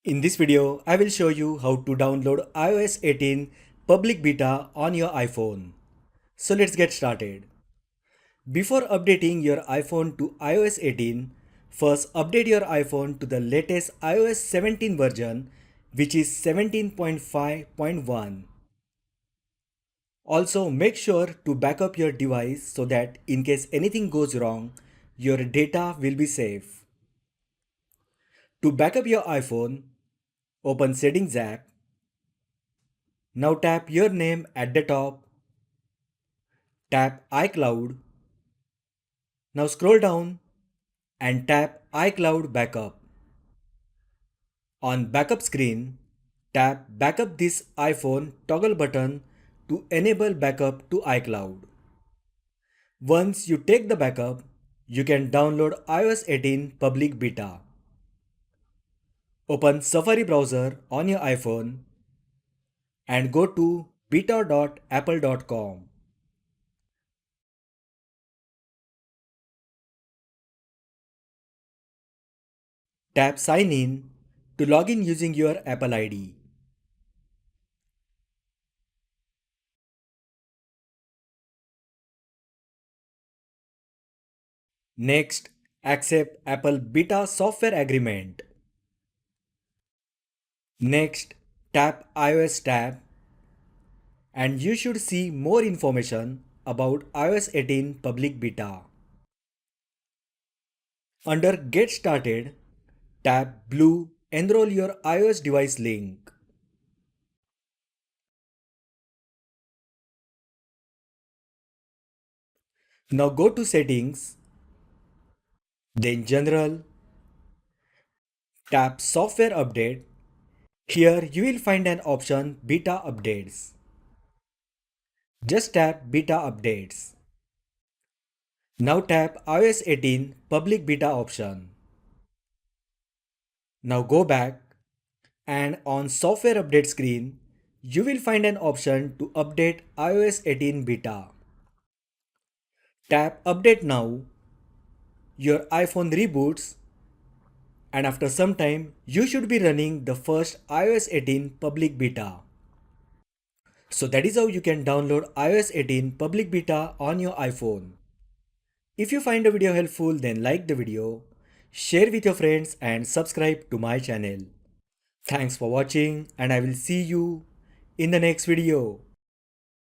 In this video, I will show you how to download iOS 18 public beta on your iPhone. So let's get started. Before updating your iPhone to iOS 18, first update your iPhone to the latest iOS 17 version, which is 17.5.1. Also, make sure to back up your device so that in case anything goes wrong, your data will be safe. To back up your iPhone, open Settings app. Now tap your name at the top, tap iCloud. Now scroll down and tap iCloud Backup. On Backup screen, tap Backup this iPhone toggle button to enable backup to iCloud. Once you take the backup, you can download iOS 18 public beta. Open Safari browser on your iPhone and go to beta.apple.com. Tap Sign in to log in using your Apple ID. Next, accept Apple Beta Software Agreement. Next, tap iOS tab and you should see more information about iOS 18 public beta. Under Get Started, tap blue Enroll your iOS device link. Now go to Settings, then General, tap Software Update. Here you will find an option Beta Updates. Just tap Beta Updates. Now tap iOS 18 Public Beta option. Now go back and on Software Update screen, you will find an option to update iOS 18 Beta. Tap Update Now. Your iPhone reboots and after some time, you should be running the first iOS 18 public beta. So that is how you can download iOS 18 public beta on your iPhone. If you find the video helpful, then like the video, share with your friends and subscribe to my channel. Thanks for watching and I will see you in the next video.